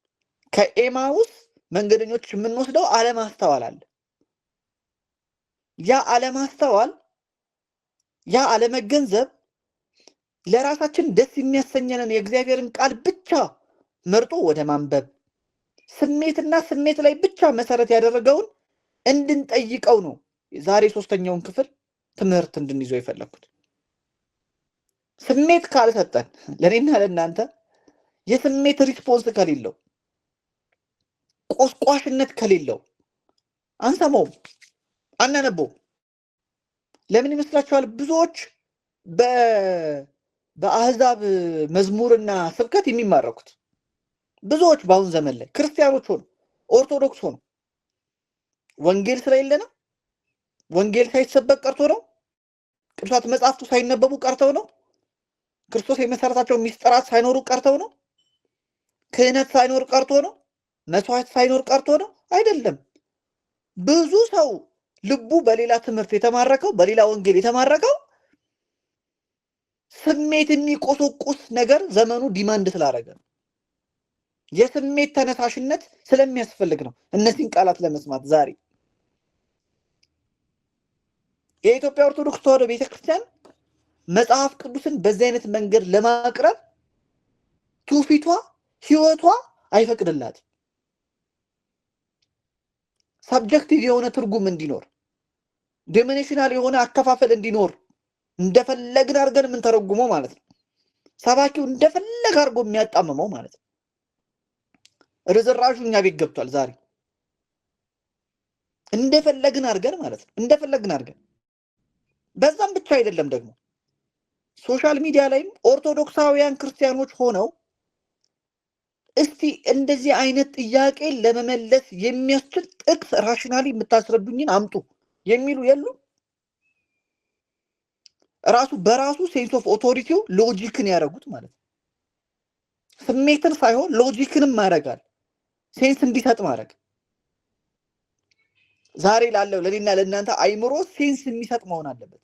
ከኤማውስ መንገደኞች የምንወስደው አለማስተዋል አለ። ያ አለማስተዋል፣ ያ አለመገንዘብ ለራሳችን ደስ የሚያሰኘንን የእግዚአብሔርን ቃል ብቻ መርጦ ወደ ማንበብ ስሜትና ስሜት ላይ ብቻ መሰረት ያደረገውን እንድንጠይቀው ነው ዛሬ ሶስተኛውን ክፍል ትምህርት እንድንይዘው የፈለኩት። ስሜት ካልሰጠን ለኔና ለእናንተ የስሜት ሪስፖንስ ከሌለው ቆስቋሽነት ከሌለው አንሰማውም፣ አናነበውም። ለምን ይመስላችኋል? ብዙዎች በአህዛብ መዝሙርና ስብከት የሚማረኩት ብዙዎች በአሁን ዘመን ላይ ክርስቲያኖች ሆኑ ኦርቶዶክስ ሆኑ ወንጌል ስለሌለ ነው? ወንጌል ሳይሰበክ ቀርቶ ነው? ቅዱሳት መጽሐፍቱ ሳይነበቡ ቀርተው ነው? ክርስቶስ የመሰረታቸው ሚስጥራት ሳይኖሩ ቀርተው ነው? ክህነት ሳይኖር ቀርቶ ነው? መስዋዕት ሳይኖር ቀርቶ ነው? አይደለም። ብዙ ሰው ልቡ በሌላ ትምህርት የተማረከው በሌላ ወንጌል የተማረከው ስሜት የሚቆሰቁስ ነገር ዘመኑ ዲማንድ ስላደረገ ነው። የስሜት ተነሳሽነት ስለሚያስፈልግ ነው። እነዚህን ቃላት ለመስማት ዛሬ የኢትዮጵያ ኦርቶዶክስ ተዋሕዶ ቤተክርስቲያን መጽሐፍ ቅዱስን በዚህ አይነት መንገድ ለማቅረብ ትውፊቷ ህይወቷ አይፈቅድላትም። ሳብጀክቲቭ የሆነ ትርጉም እንዲኖር፣ ዲሚኒሽናል የሆነ አከፋፈል እንዲኖር እንደፈለግን አድርገን የምንተረጉመው ማለት ነው። ሰባኪው እንደፈለግ አድርጎ የሚያጣምመው ማለት ነው። ርዝራዡ እኛ ቤት ገብቷል ዛሬ። እንደፈለግን አድርገን ማለት ነው። እንደፈለግን አድርገን በዛም ብቻ አይደለም ደግሞ ሶሻል ሚዲያ ላይም ኦርቶዶክሳውያን ክርስቲያኖች ሆነው እስቲ እንደዚህ አይነት ጥያቄ ለመመለስ የሚያስችል ጥቅስ ራሽናሊ የምታስረዱኝን አምጡ የሚሉ የሉ። ራሱ በራሱ ሴንስ ኦፍ ኦቶሪቲው ሎጂክን ያደረጉት ማለት ነው። ስሜትን ሳይሆን ሎጂክንም ማድረጋል ሴንስ እንዲሰጥ ማድረግ። ዛሬ ላለው ለኔና ለእናንተ አይምሮ ሴንስ የሚሰጥ መሆን አለበት።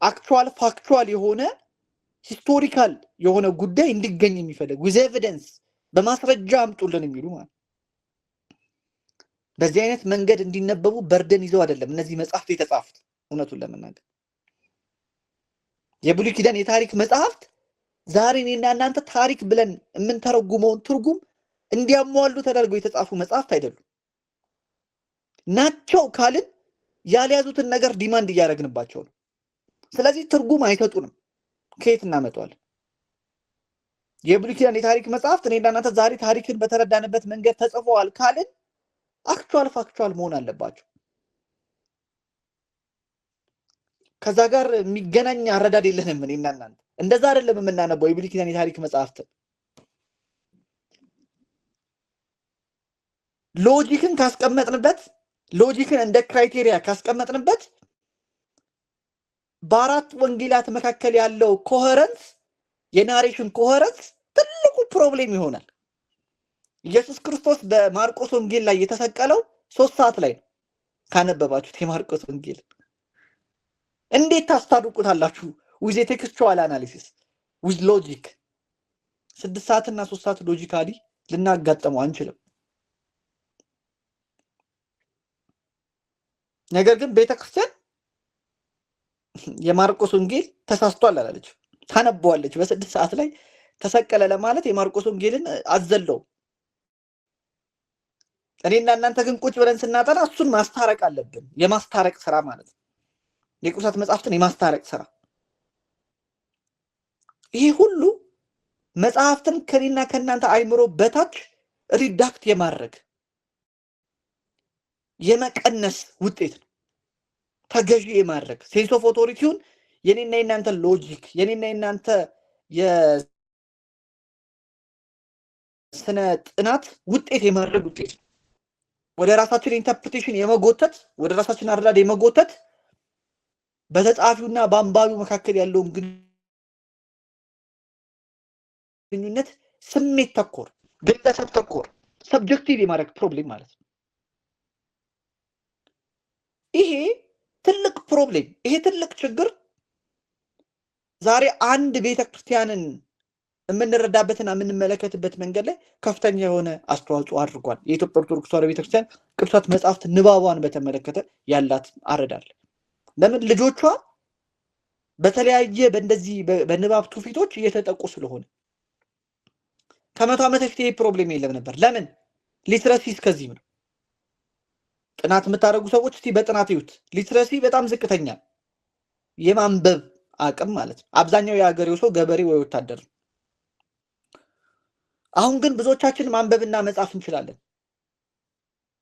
አክቹዋል ፋክቹዋል የሆነ ሂስቶሪካል የሆነ ጉዳይ እንዲገኝ የሚፈልግ ዊዝ ኤቪደንስ በማስረጃ አምጡልን የሚሉ ማለት። በዚህ አይነት መንገድ እንዲነበቡ በርደን ይዘው አይደለም እነዚህ መጽሐፍት የተጻፉት። እውነቱን ለመናገር የብሉይ ኪዳን የታሪክ መጽሐፍት ዛሬ እኔና እናንተ ታሪክ ብለን የምንተረጉመውን ትርጉም እንዲያሟሉ ተደርገው የተጻፉ መጽሐፍት አይደሉም። ናቸው ካልን ያልያዙትን ነገር ዲማንድ እያደረግንባቸው ነው። ስለዚህ ትርጉም አይሰጡንም። ከየት እናመጣዋለን? የብሉይ ኪዳን የታሪክ መጽሐፍት እኔና እናንተ ዛሬ ታሪክን በተረዳንበት መንገድ ተጽፈዋል ካልን አክቹዋል ፋክቹዋል መሆን አለባቸው። ከዛ ጋር የሚገናኝ አረዳድ የለንም። እኔና እናንተ እንደዛ አይደለም የምናነበው የብሉይ ኪዳን የታሪክ መጽሐፍት። ሎጂክን ካስቀመጥንበት፣ ሎጂክን እንደ ክራይቴሪያ ካስቀመጥንበት በአራት ወንጌላት መካከል ያለው ኮሄረንስ የናሬሽን ኮሄረንስ ትልቁ ፕሮብሌም ይሆናል። ኢየሱስ ክርስቶስ በማርቆስ ወንጌል ላይ የተሰቀለው 3 ሰዓት ላይ ነው። ካነበባችሁት የማርቆስ ወንጌል እንዴት ታስታርቁታላችሁ? ዊዝ ቴክስቹዋል አናሊሲስ ዊዝ ሎጂክ 6 ሰዓትና 3 ሰዓት ሎጂካሊ ልናጋጠመው አንችልም። ነገር ግን ቤተክርስቲያን የማርቆስ ወንጌል ተሳስቷል አላለች፣ ታነበዋለች። በ6 ሰዓት ላይ ተሰቀለ ለማለት የማርቆስ ወንጌልን አዘለው። እኔና እናንተ ግን ቁጭ ብለን ስናጠና እሱን ማስታረቅ አለብን። የማስታረቅ ስራ ማለት ነው። የቅዱሳት መጽሐፍትን የማስታረቅ ስራ ይሄ ሁሉ መጽሐፍትን ከኔና ከናንተ አይምሮ በታች ሪዳክት የማድረግ የመቀነስ ውጤት ነው። ተገዢ የማድረግ ሴንስ ኦፍ ኦቶሪቲውን የኔና የናንተ ሎጂክ የኔና የናንተ የስነ ጥናት ውጤት የማድረግ ውጤት ነው። ወደ ራሳችን ኢንተርፕሪቴሽን የመጎተት ወደ ራሳችን አረዳድ የመጎተት በተጻፊውና በአንባቢው መካከል ያለውን ግንኙነት ስሜት ተኮር ግለሰብ ተኮር ሰብጀክቲቭ የማድረግ ፕሮብሌም ማለት ነው። ይሄ ትልቅ ፕሮብሌም ይሄ ትልቅ ችግር ዛሬ አንድ ቤተክርስቲያንን የምንረዳበትና የምንመለከትበት መንገድ ላይ ከፍተኛ የሆነ አስተዋጽኦ አድርጓል። የኢትዮጵያ ኦርቶዶክስ ተዋሕዶ ቤተክርስቲያን ቅዱሳት መጽሐፍት ንባቧን በተመለከተ ያላት አረዳድ ለምን ልጆቿ በተለያየ በእንደዚህ በንባብ ትውፊቶች እየተጠቁ ስለሆነ ከመቶ ዓመት በፊት ይሄ ፕሮብሌም የለም ነበር። ለምን ሊትረሲ እስከዚህ ነው። ጥናት የምታደርጉ ሰዎች እስቲ በጥናት ይዩት። ሊትረሲ በጣም ዝቅተኛ የማንበብ አቅም ማለት ነው። አብዛኛው የሀገሬው ሰው ገበሬ ወይ ወታደር ነው። አሁን ግን ብዙዎቻችን ማንበብና መጻፍ እንችላለን።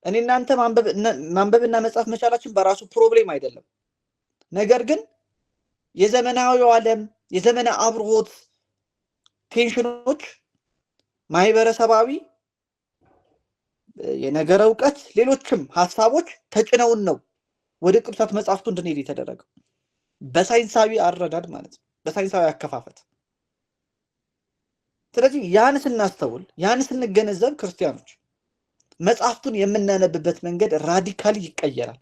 እኔ እናንተ ማንበብና መጻፍ መቻላችን በራሱ ፕሮብሌም አይደለም። ነገር ግን የዘመናዊው ዓለም የዘመነ አብርሆት ቴንሽኖች ማህበረሰባዊ የነገረ እውቀት ሌሎችም ሐሳቦች ተጭነውን ነው ወደ ቅዱሳት መጽሐፍቱ እንድንሄድ የተደረገው በሳይንሳዊ አረዳድ ማለት ነው፣ በሳይንሳዊ አከፋፈት። ስለዚህ ያን ስናስተውል ያን ስንገነዘብ ክርስቲያኖች መጽሐፍቱን የምናነብበት መንገድ ራዲካሊ ይቀየራል።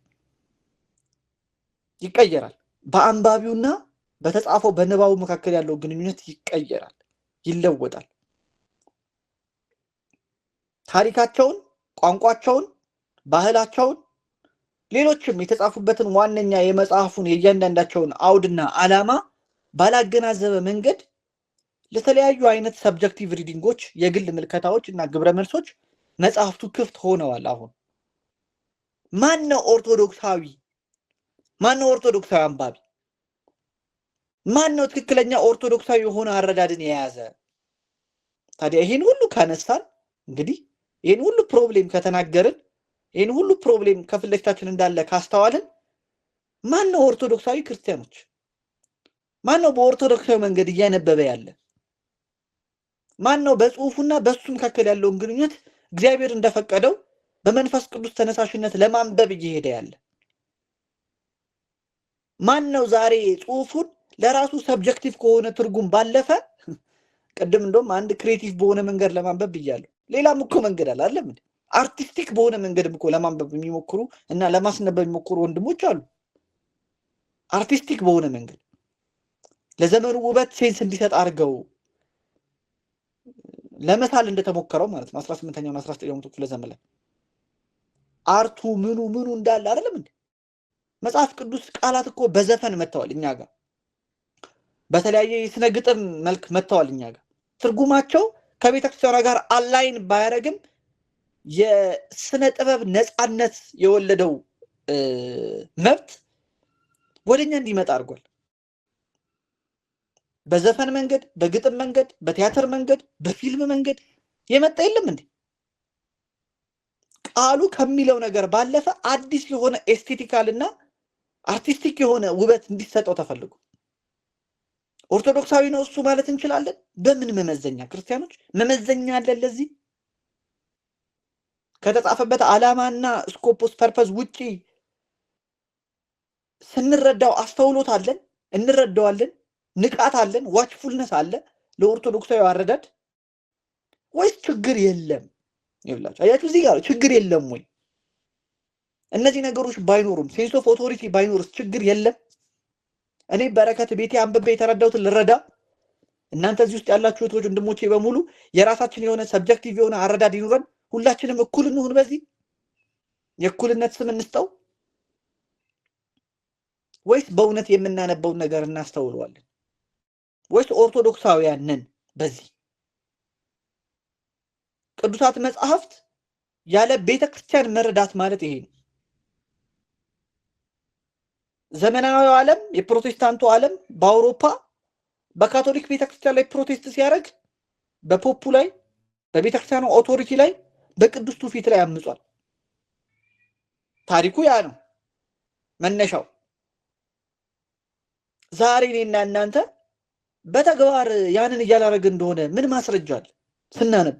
በአንባቢውና በተጻፈው በንባቡ መካከል ያለው ግንኙነት ይቀየራል፣ ይለወጣል። ታሪካቸውን፣ ቋንቋቸውን፣ ባህላቸውን ሌሎችም የተጻፉበትን ዋነኛ የመጽሐፉን የእያንዳንዳቸውን አውድና ዓላማ ባላገናዘበ መንገድ ለተለያዩ አይነት ሰብጀክቲቭ ሪዲንጎች የግል ምልከታዎች እና ግብረ መልሶች መጽሐፍቱ ክፍት ሆነዋል። አሁን ማነው ኦርቶዶክሳዊ አንባቢ? ማነው ትክክለኛ ኦርቶዶክሳዊ የሆነ አረዳድን የያዘ? ታዲያ ይሄን ሁሉ ካነሳን እንግዲህ ይሄን ሁሉ ፕሮብሌም ከተናገርን ይሄን ሁሉ ፕሮብሌም ከፊት ለፊታችን እንዳለ ካስተዋልን ማነው ኦርቶዶክሳዊ ክርስቲያኖች? ማነው በኦርቶዶክሳዊ መንገድ እያነበበ ያለ? ማነው በጽሁፉና በሱ መካከል ያለውን ግንኙነት እግዚአብሔር እንደፈቀደው በመንፈስ ቅዱስ ተነሳሽነት ለማንበብ እየሄደ ያለ? ማነው ዛሬ ጽሁፉን ለራሱ ሰብጀክቲቭ ከሆነ ትርጉም ባለፈ ቅድም እንደውም አንድ ክሬቲቭ በሆነ መንገድ ለማንበብ ብያለሁ። ሌላም እኮ መንገድ አለ አይደል? አርቲስቲክ በሆነ መንገድም እኮ ለማንበብ የሚሞክሩ እና ለማስነበብ የሚሞክሩ ወንድሞች አሉ። አርቲስቲክ በሆነ መንገድ ለዘመኑ ውበት ሴንስ እንዲሰጥ አድርገው ለመሳል እንደተሞከረው ማለት ነው። 18ኛውና 19ኛው ክፍለ ዘመን ላይ አርቱ ምኑ እንዳለ አይደለም እንዴ? መጽሐፍ ቅዱስ ቃላት እኮ በዘፈን መጥተዋል እኛ ጋር፣ በተለያየ የስነ ግጥም መልክ መጥተዋል እኛ ጋር። ትርጉማቸው ከቤተክርስቲያኗ ጋር አላይን ባያረግም የስነ ጥበብ ነፃነት የወለደው መብት ወደኛ እንዲመጣ አድርጓል። በዘፈን መንገድ፣ በግጥም መንገድ፣ በቲያትር መንገድ፣ በፊልም መንገድ የመጣ የለም እንዴ? ቃሉ ከሚለው ነገር ባለፈ አዲስ የሆነ ኤስቴቲካል እና አርቲስቲክ የሆነ ውበት እንዲሰጠው ተፈልጎ ኦርቶዶክሳዊ ነው እሱ ማለት እንችላለን? በምን መመዘኛ? ክርስቲያኖች መመዘኛ አለን ለዚህ? ከተጻፈበት ዓላማና ስኮፕስ ፐርፐዝ ውጪ ስንረዳው አስተውሎት አለን? እንረዳዋለን? ንቃት አለን? ዋችፉልነስ አለ ለኦርቶዶክሳዊ አረዳድ? ወይስ ችግር የለም? ይብላችሁ አያችሁ፣ እዚህ ጋር ችግር የለም ወይ? እነዚህ ነገሮች ባይኖሩም ሴንስ ኦፍ ኦቶሪቲ ባይኖርስ ችግር የለም? እኔ በረከት ቤቴ አንብቤ የተረዳሁትን ልረዳ፣ እናንተ እዚህ ውስጥ ያላችሁ እህቶች ወንድሞቼ በሙሉ የራሳችን የሆነ ሰብጀክቲቭ የሆነ አረዳድ ይኑረን። ሁላችንም እኩል እንሁን። በዚህ የእኩልነት ስም እንስጠው። ወይስ በእውነት የምናነበውን ነገር እናስተውለዋለን? ወይስ ኦርቶዶክሳውያን ነን? በዚህ ቅዱሳት መጽሐፍት ያለ ቤተክርስቲያን መረዳት ማለት ይሄ ነው። ዘመናዊው ዓለም የፕሮቴስታንቱ ዓለም በአውሮፓ በካቶሊክ ቤተክርስቲያን ላይ ፕሮቴስት ሲያደርግ በፖፑ ላይ በቤተክርስቲያኑ ኦቶሪቲ ላይ በቅዱስ ትውፊት ላይ አምጿል። ታሪኩ ያ ነው መነሻው። ዛሬ እኔና እናንተ በተግባር ያንን እያላረገ እንደሆነ ምን ማስረጃ አለ ስናነብ?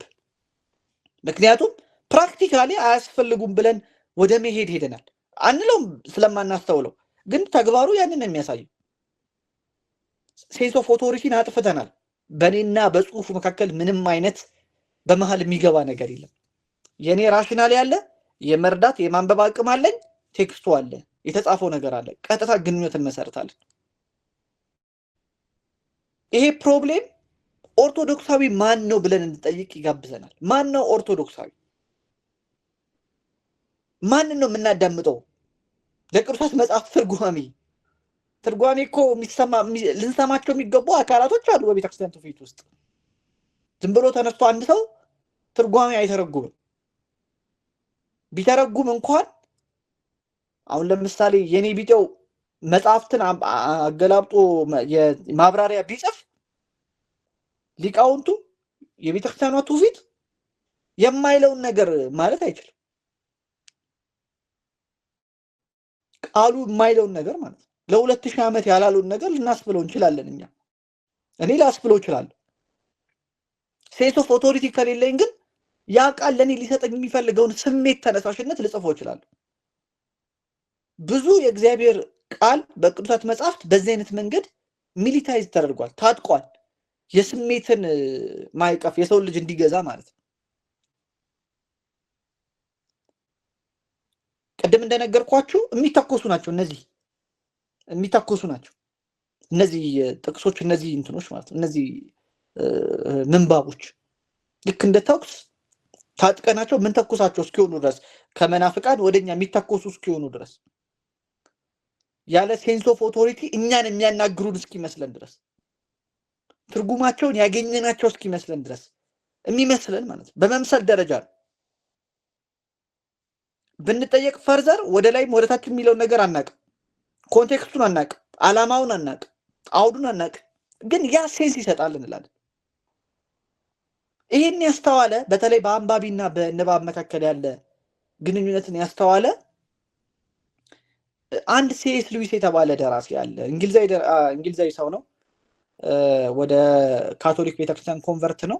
ምክንያቱም ፕራክቲካሊ አያስፈልጉም ብለን ወደ መሄድ ሄደናል አንለውም ስለማናስተውለው፣ ግን ተግባሩ ያንን ነው የሚያሳየው። ሴንስ ኦፍ ኦቶሪቲን አጥፍተናል። በእኔና በጽሁፉ መካከል ምንም አይነት በመሃል የሚገባ ነገር የለም። የኔ ራሽናል ያለ የመርዳት የማንበብ አቅም አለኝ፣ ቴክስቱ አለ፣ የተጻፈው ነገር አለ፣ ቀጥታ ግንኙነት እንመሰርታለን። ይሄ ፕሮብሌም ኦርቶዶክሳዊ ማን ነው ብለን እንጠይቅ ይጋብዘናል። ማን ነው ኦርቶዶክሳዊ? ማን ነው የምናዳምጠው? ለቅዱሳት መጽሐፍ ትርጓሜ እኮ ልንሰማቸው የሚገቡ አካላቶች አሉ በቤተክርስቲያን ትውፊት ውስጥ። ዝም ብሎ ተነስቶ አንድ ሰው ትርጓሜ አይተረጉምም። ቢተረጉም እንኳን አሁን ለምሳሌ የኔ ቢጤው መጽሐፍትን አገላብጦ የማብራሪያ ቢጽፍ ሊቃውንቱ የቤተክርስቲያኗ ትውፊት የማይለውን ነገር ማለት አይችልም። ቃሉ የማይለውን ነገር ማለት ነው። ለ2000 ዓመት ያላሉን ነገር ልናስብለው እንችላለን። እኔ ላስብለው እችላለሁ። ሴንስ ኦፍ ኦቶሪቲ ከሌለኝ ግን ያ ቃል ለኔ ሊሰጠኝ የሚፈልገውን ስሜት ተነሳሽነት ልጽፈው እችላለሁ። ብዙ የእግዚአብሔር ቃል በቅዱሳት መጽሐፍት በዚህ አይነት መንገድ ሚሊታይዝ ተደርጓል፣ ታጥቋል። የስሜትን ማይቀፍ የሰው ልጅ እንዲገዛ ማለት ነው። ቀደም እንደነገርኳችሁ የሚተኮሱ ናቸው እነዚህ ጥቅሶች፣ እነዚህ እንትኖች ማለት ነው። እነዚህ ምንባቦች ልክ እንደ ተኩስ ታጥቀናቸው ምን ተኩሳቸው እስኪሆኑ ድረስ ከመናፍቃን ወደኛ የሚተኮሱ እስኪሆኑ ድረስ ያለ ሴንስ ኦፍ ኦቶሪቲ እኛን የሚያናግሩን እስኪመስለን ድረስ ትርጉማቸውን ያገኘናቸው እስኪመስለን ድረስ የሚመስለን ማለት ነው። በመምሰል ደረጃ ነው። ብንጠየቅ ፈርዘር ወደ ላይም ወደ ታች የሚለውን ነገር አናቅም፣ ኮንቴክስቱን አናቅም፣ አላማውን አናቅም፣ አውዱን አናቅም። ግን ያ ሴንስ ይሰጣል እንላለን። ይህን ያስተዋለ በተለይ በአንባቢና በንባብ መካከል ያለ ግንኙነትን ያስተዋለ አንድ ሴስ ሉዊስ የተባለ ደራሲ ያለ እንግሊዛዊ ሰው ነው። ወደ ካቶሊክ ቤተክርስቲያን ኮንቨርት ነው።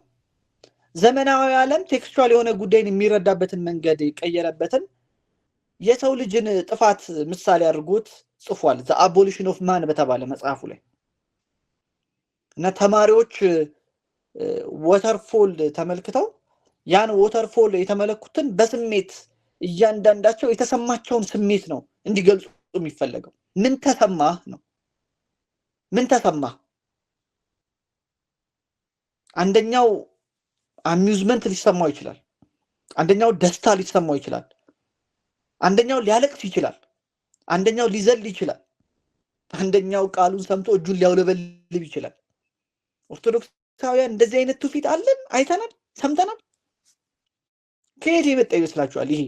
ዘመናዊ ዓለም ቴክስቹዋል የሆነ ጉዳይን የሚረዳበትን መንገድ የቀየረበትን የሰው ልጅን ጥፋት ምሳሌ አድርጎት ጽፏል። ዘ አቦሊሽን ኦፍ ማን በተባለ መጽሐፉ ላይ እና ተማሪዎች ወተርፎል ተመልክተው ያን ወተርፎል የተመለኩትን በስሜት እያንዳንዳቸው የተሰማቸውን ስሜት ነው እንዲገልጹ የሚፈለገው። ምን ተሰማህ ነው። ምን ተሰማህ? አንደኛው አሚውዝመንት ሊሰማው ይችላል፣ አንደኛው ደስታ ሊሰማው ይችላል፣ አንደኛው ሊያለቅስ ይችላል፣ አንደኛው ሊዘል ይችላል፣ አንደኛው ቃሉን ሰምቶ እጁን ሊያውለበልብ ይችላል። ኦርቶዶክሳውያን እንደዚህ አይነት ትውፊት አለን፣ አይተናል፣ ሰምተናል። ከየት የመጣ ይመስላችኋል? ይሄ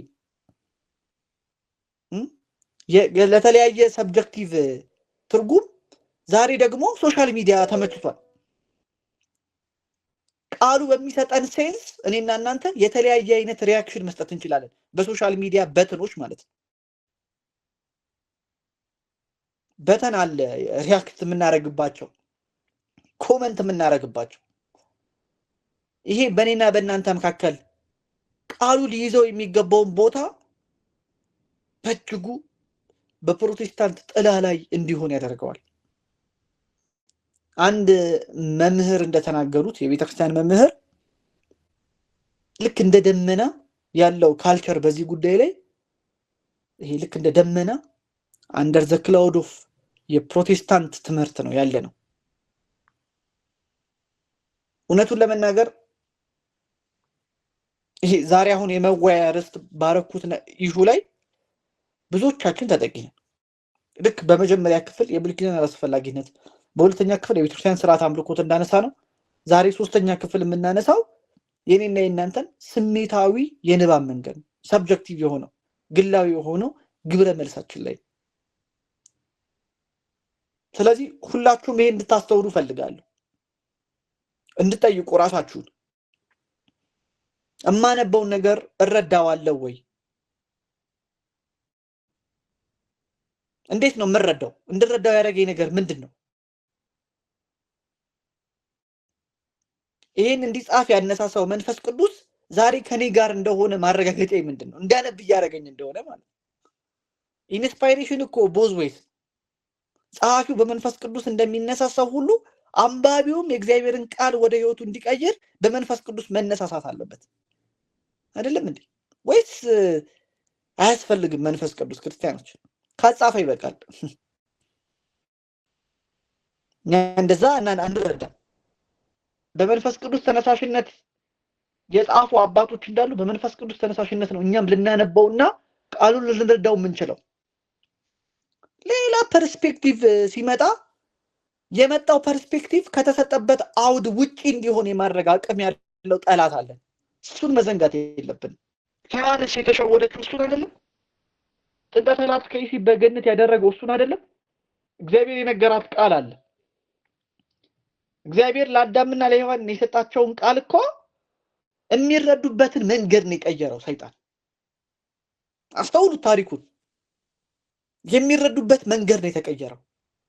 ለተለያየ ሰብጀክቲቭ ትርጉም ዛሬ ደግሞ ሶሻል ሚዲያ ተመችቷል። ቃሉ በሚሰጠን ሴንስ እኔና እናንተ የተለያየ አይነት ሪያክሽን መስጠት እንችላለን። በሶሻል ሚዲያ በተኖች ማለት ነው። በተን አለ ሪያክት የምናደርግባቸው፣ ኮመንት የምናደርግባቸው። ይሄ በእኔና በእናንተ መካከል ቃሉ ሊይዘው የሚገባውን ቦታ በእጅጉ በፕሮቴስታንት ጥላ ላይ እንዲሆን ያደርገዋል። አንድ መምህር እንደተናገሩት የቤተክርስቲያን መምህር ልክ እንደ ደመና ያለው ካልቸር በዚህ ጉዳይ ላይ ይሄ ልክ እንደ ደመና አንደር ዘ ክላውድ ኦፍ የፕሮቴስታንት ትምህርት ነው ያለ ነው። እውነቱን ለመናገር ይሄ ዛሬ አሁን የመወያያ ርዕስ ባረኩት ኢሹ ላይ ብዙዎቻችን ተጠቂነን። ልክ በመጀመሪያ ክፍል የብሉይ ኪዳን አስፈላጊነት፣ በሁለተኛ ክፍል የቤተክርስቲያን ስርዓት አምልኮት እንዳነሳ ነው። ዛሬ ሶስተኛ ክፍል የምናነሳው የኔና የእናንተን ስሜታዊ የንባብ መንገድ፣ ሰብጀክቲቭ የሆነው ግላዊ የሆነው ግብረ መልሳችን ላይ። ስለዚህ ሁላችሁም ይሄን እንድታስተውሉ ፈልጋለሁ። እንድጠይቁ ራሳችሁን። እማነበውን ነገር እረዳዋለሁ ወይ? እንዴት ነው የምረዳው? እንድረዳው ያደረገኝ ነገር ምንድነው? ይሄን እንዲጻፍ ያነሳሳው መንፈስ ቅዱስ ዛሬ ከኔ ጋር እንደሆነ ማረጋገጫ ምንድነው? እንዳነብ ያደረገኝ እንደሆነ ማለት። ኢንስፓይሬሽን እኮ ቦዝ ዌይስ፣ ጸሐፊው በመንፈስ ቅዱስ እንደሚነሳሳው ሁሉ አንባቢውም የእግዚአብሔርን ቃል ወደ ህይወቱ እንዲቀይር በመንፈስ ቅዱስ መነሳሳት አለበት። አይደለም እንዴ? ወይስ አያስፈልግም? መንፈስ ቅዱስ ክርስቲያኖች ካጻፈ ይበቃል። እንደዛ አንረዳም። በመንፈስ ቅዱስ ተነሳሽነት የጻፉ አባቶች እንዳሉ በመንፈስ ቅዱስ ተነሳሽነት ነው እኛም ልናነበውና ቃሉን ልንረዳው የምንችለው። ሌላ ፐርስፔክቲቭ ሲመጣ የመጣው ፐርስፔክቲቭ ከተሰጠበት አውድ ውጪ እንዲሆን የማድረግ አቅም ያለው ጠላት አለ። እሱን መዘንጋት የለብንም። ሔዋንስ የተሸወደችው እሱን አይደለም? ጥንተ ከይሲ በገነት ያደረገው እሱን አይደለም? እግዚአብሔር የነገራት ቃል አለ። እግዚአብሔር ለአዳምና ለሔዋን የሰጣቸውን ቃል እኮ የሚረዱበትን መንገድ ነው የቀየረው ሰይጣን። አስተውሉት ታሪኩን። የሚረዱበት መንገድ ነው የተቀየረው።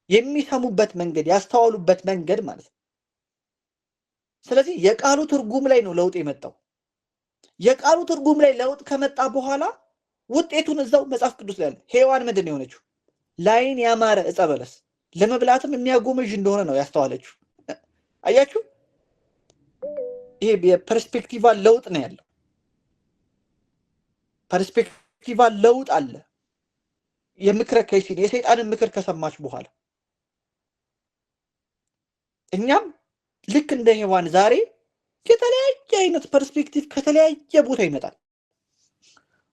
የሚሰሙበት መንገድ፣ ያስተዋሉበት መንገድ ማለት ነው። ስለዚህ የቃሉ ትርጉም ላይ ነው ለውጥ የመጣው። የቃሉ ትርጉም ላይ ለውጥ ከመጣ በኋላ ውጤቱን እዛው መጽሐፍ ቅዱስ ላይ አለ። ሔዋን ምንድን ነው የሆነችው? ላይን ያማረ ዕፀ በለስ ለመብላትም የሚያጎመዥ እንደሆነ ነው ያስተዋለችው። አያችሁ? ይሄ የፐርስፔክቲቫል ለውጥ ነው ያለው። ፐርስፔክቲቫል ለውጥ አለ። የምክረ ከይሲን የሰይጣንን ምክር ከሰማች በኋላ እኛም ልክ እንደ ሔዋን ዛሬ የተለያየ አይነት ፐርስፔክቲቭ ከተለያየ ቦታ ይመጣል።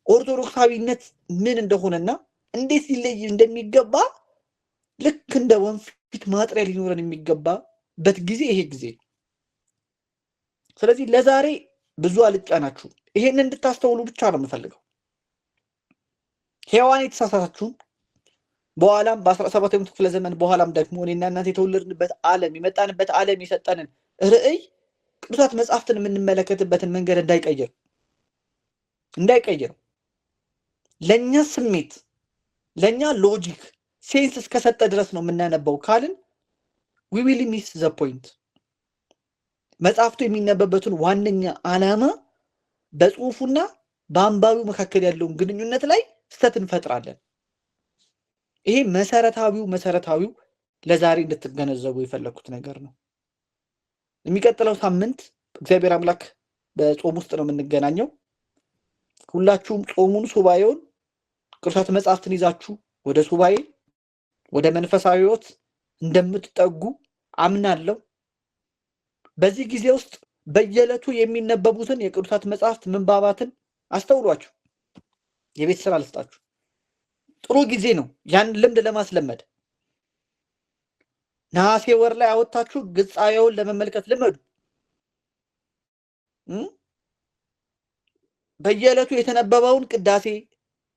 ኦርቶዶክሳዊነት ምን እንደሆነና እንዴት ሊለይ እንደሚገባ ልክ እንደ ወንፊት ማጥሪያ ሊኖረን የሚገባበት ጊዜ ይሄ ጊዜ። ስለዚህ ለዛሬ ብዙ አልጫናችሁም። ይሄን እንድታስተውሉ ብቻ ነው የምፈልገው። ሔዋን የተሳሳተችው በኋላም በ17ኛው ክፍለ ዘመን በኋላም ደግሞ እኔና እናንተ የተወለድንበት ዓለም የመጣንበት ዓለም የሰጠንን ርዕይ ቅዱሳት መጽሐፍትን የምንመለከትበትን መንገድ እንዳይቀይር ለኛ ስሜት ለኛ ሎጂክ ሴንስ እስከሰጠ ድረስ ነው የምናነበው ካልን we will miss the point። መጽሐፍቱ የሚነበበትን ዋነኛ ዓላማ በጽሁፉና በአንባቢው መካከል ያለውን ግንኙነት ላይ ስተት እንፈጥራለን። ይሄ መሰረታዊው ለዛሬ እንድትገነዘቡ የፈለኩት ነገር ነው። የሚቀጥለው ሳምንት እግዚአብሔር አምላክ በጾም ውስጥ ነው የምንገናኘው። ሁላችሁም ጾሙን ሱባኤውን ቅዱሳት መጽሐፍትን ይዛችሁ ወደ ሱባኤ ወደ መንፈሳዊ ሕይወት እንደምትጠጉ አምናለሁ። በዚህ ጊዜ ውስጥ በየዕለቱ የሚነበቡትን የቅዱሳት መጽሐፍት ምንባባትን አስተውሏችሁ። የቤት ስራ ልስጣችሁ። ጥሩ ጊዜ ነው ያን ልምድ ለማስለመድ። ነሐሴ ወር ላይ አወጣችሁ ግጻዌውን ለመመልከት ልመዱ። በየዕለቱ የተነበበውን ቅዳሴ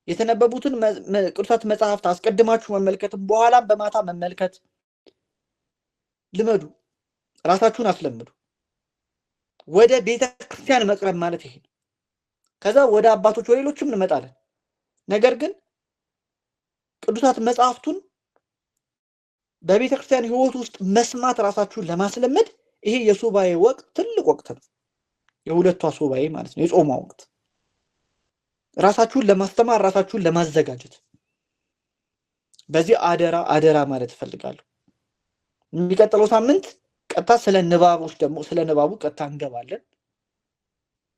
የተነበቡትን ቅዱሳት መጽሐፍት አስቀድማችሁ መመልከትም በኋላም በማታ መመልከት ልመዱ። ራሳችሁን አስለምዱ። ወደ ቤተ ክርስቲያን መቅረብ ማለት ይሄ ነው። ከዛ ወደ አባቶች ወደ ሌሎችም እንመጣለን። ነገር ግን ቅዱሳት መጽሐፍቱን በቤተ ክርስቲያን ሕይወት ውስጥ መስማት ራሳችሁን ለማስለመድ ይሄ የሱባኤ ወቅት ትልቅ ወቅት ነው። የሁለቷ ሱባኤ ማለት ነው፣ የጾማ ወቅት። ራሳችሁን ለማስተማር ራሳችሁን ለማዘጋጀት በዚህ አደራ ማለት እፈልጋለሁ። የሚቀጥለው ሳምንት ቀጥታ ስለ ንባቡ ቀጥታ እንገባለን።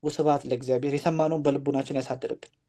ወስብሐት ለእግዚአብሔር። የሰማነውን በልቡናችን ያሳድርብን።